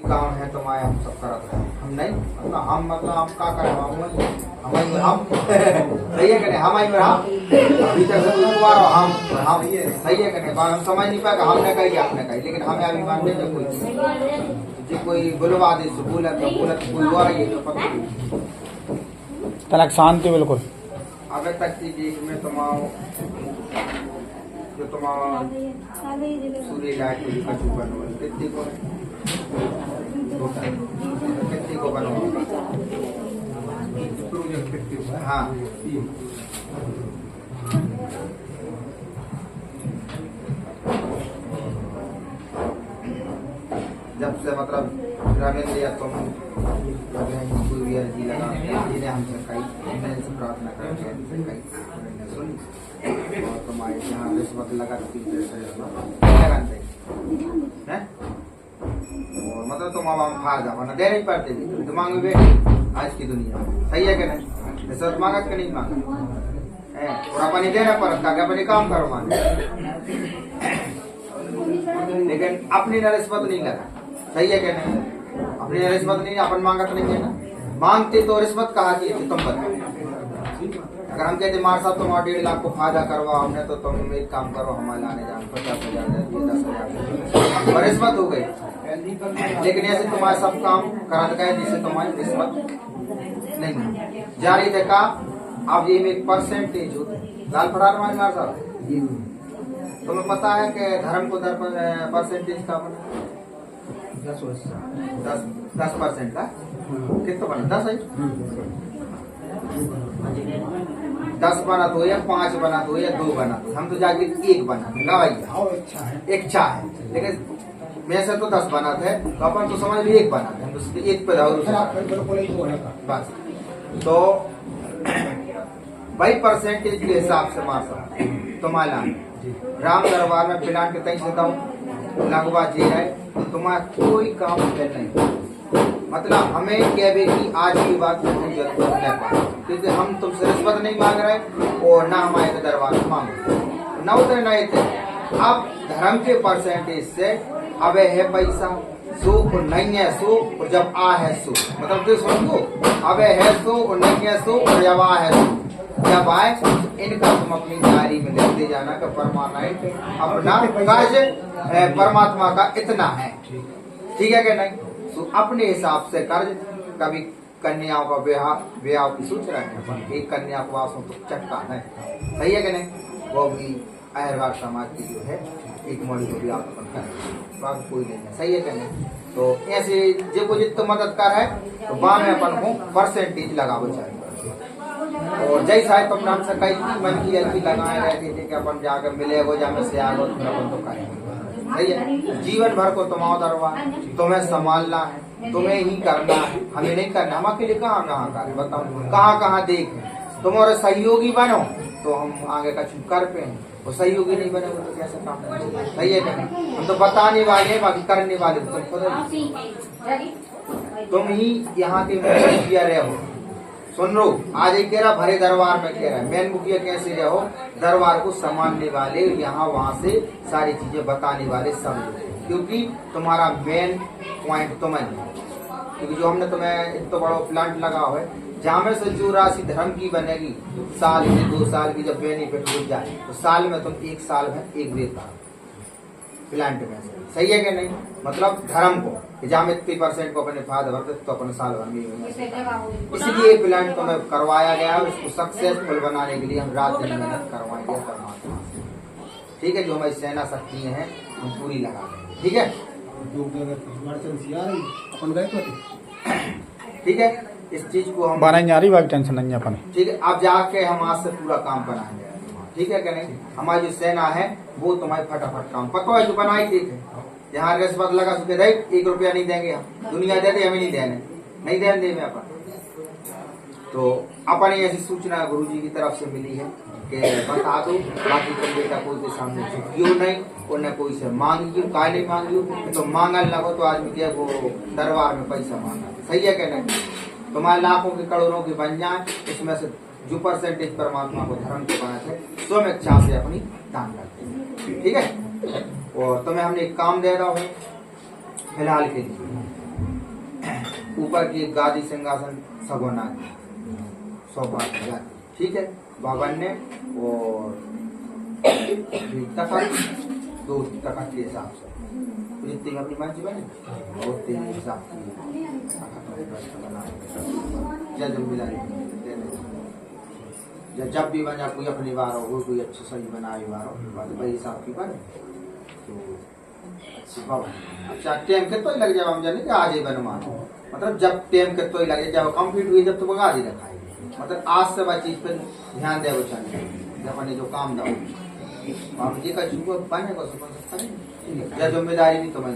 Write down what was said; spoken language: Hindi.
काम है तुम्हारे हम सब करत रहे हम नहीं मतलब हम का करें हम सही है कि हम अभी तक हम सही है कि हम समझ नहीं पाएगा हमने कही आपने कही लेकिन हमें अभी मान लीजिए कोई जो कोई बुलवा दे बोला तो कोई हुआ ये तो पता नहीं तलक शांति बिल्कुल अबे तक की जी में तुम्हारा जो तुम्हारा सूर्य लाइट को कचू बनो कितनी को कितनी को बनो हाँ जब से मतलब रविंद्र या तुम सूर्य जी लगा जिन्हें हमसे कही प्रार्थना करके सुन और तुम्हारे यहाँ रिश्वत लगा है और मतलब तुम अब हम फायदा होना दे नहीं पाते दिमाग में बैठी आज की दुनिया सही है कि नहीं रिश्वत मांगा कि नहीं मांगा और अपनी देना पड़ता है अपने काम करो मांगे लेकिन अपनी न रिश्वत नहीं लगा सही है कि नहीं अपनी रिश्वत नहीं अपन मांगा तो नहीं है ना मांगते तो रिश्वत कहा कि तुम बताओ अगर हम कहते मार साहब तुम 1.5 लाख को फायदा करवा हमने तो तुम एक काम करो हमारे लाने जान 50,000 10,000 रिश्वत हो गई लेकिन ऐसे तुम्हारे सब काम करत गए जिससे तुम्हारी रिश्वत नहीं जारी देखा अब ये एक परसेंटेज होता है लाल फरार मार साहब तुम्हें पता है कि धर्म को 10% का बना 10% का कितना बना 10 है 10 बना तो या 5 बना तो या 2 बना तो हम तो जाके 1 बना गवाइया इच्छा है लेकिन मैं से तो 10 बना थे तो अपन तो समझ ली 1 बना थे हम तो 1 पे बस तो भाई परसेंटेज के हिसाब से मार सकते तुम्हारा राम दरबार में प्लांट के तय से लगवा जी है तुम्हारा कोई काम नहीं मतलब हमें कह कि आज की बात नहीं जरूरत है क्योंकि हम तुमसे रिश्वत नहीं मांग रहे और ना हमारे दरबार में मांगे न उतरे न थे अब धर्म के परसेंटेज से अब है पैसा सो और नहीं है सो और जब आ है सो मतलब जो समझो अब है सो और नहीं है सो और जब आ है सो जब आए इनका तुम अपनी डायरी में लिखते जाना कि परमानेंट अपना कार्य परमात्मा का इतना है ठीक है कि नहीं तो अपने हिसाब से कर्ज कभी कन्याओं का ब्याह की सोच रहे हैं एक कन्या को वासों तो चटका है सही है कि नहीं वो भी अहरवार समाज की जो है एक मॉडल को भी आप कर कोई नहीं है सही है कि नहीं तो ऐसे जो जितना मदद कर है तो बाद में अपन को परसेंटेज लगावो चाहिए और जैसा है तुमने हमसे कई मन की ऐसी लगाए रहती थी कि अपन जाकर मिले वो जामे से आगो तुम तो करेंगे सही है जीवन भर को तुम्हारा दरबार तुम्हें संभालना है तुम्हें ही करना है हमें नहीं करना हम अकेले कहाँ करें बताओ कहाँ देखें तुम्हारे सहयोगी बनो तो हम आगे का चुप कर पे हैं और सहयोगी नहीं बने तो कैसे काम करेंगे सही है नहीं हम तो बताने वाले हैं बाकी करने वाले तुम खुद तुम ही यहाँ के मुखिया रहे हो सुन लो आज एक कह रहा भरे दरबार में कह रहा है मेन मुखिया कैसे रहो दरबार को संभालने वाले यहाँ वहाँ से सारी चीजें बताने वाले सब क्योंकि तुम्हारा मेन पॉइंट तुम्हें क्योंकि जो हमने तुम्हें इतना बड़ा प्लांट लगा हुआ है जहाँ में से जो राशि धर्म की बनेगी साल की 2 साल की जब बेनिफिट हो जाए तो साल में तुम 1 साल में एक वेतन प्लांट में सही है कि नहीं मतलब धर्म को जहाँ 30% को अपने फायदा भरते तो अपने साल भर में इसलिए प्लांट तुम्हें करवाया गया और इसको सक्सेसफुल बनाने के लिए हम रात दिन मेहनत करवाएंगे परमात्मा ठीक है जो हमारी सेना शक्ति है हम पूरी लगा देंगे ठीक है ठीक है इस चीज को हम टेंशन नहीं अपन ठीक है अब जाके हम आज से पूरा काम बनाएंगे ठीक है कि नहीं हमारी जो सेना है वो तुम्हारी फटाफट काम पता है जो बनाई थी यहाँ रिश्वत लगा चुके थे 1 रुपया नहीं देंगे हम दुनिया दे दे हमें नहीं देने में अपन तो अपन ऐसी सूचना गुरु जी की तरफ से मिली है कि बता दो बाकी तुम बेटा कोई के सामने झुकियो नहीं और न कोई से मांगियो काय नहीं मांगियो तो मांगल लगो तो आदमी वो दरबार में पैसा मांगा सही है कि नहीं तुम्हारे लाखों के करोड़ों के बन जाए इसमें से जो परसेंटेज परमात्मा को धर्म के बना थे स्वयं इच्छा से अपनी दान करते ठीक है और तुम्हें हमने एक काम दे रहा हूँ फिलहाल के लिए ऊपर की गादी सिंहासन सगोना की सौभाग्य जाति, ठीक है। बावन ने और तखत 2 तखत के हिसाब से तो जितनी अपनी मर्जी बने और उतने के हिसाब से बना जब भी बना कोई अपनी बार हो कोई अच्छी सही बनाए बार हो वही हिसाब की बने तो अच्छा टाइम के तो ही लग जाए हम जाने कि आज ही बनवा मतलब जब टाइम के तो ही लगे जब कंप्लीट हुई जब तो बगा दी रखाएगी मतलब आज से वह चीज पर ध्यान दे जब अपने जो काम दाओ हम जी का सुबह पाने को सुबह जब जिम्मेदारी नहीं तो मैं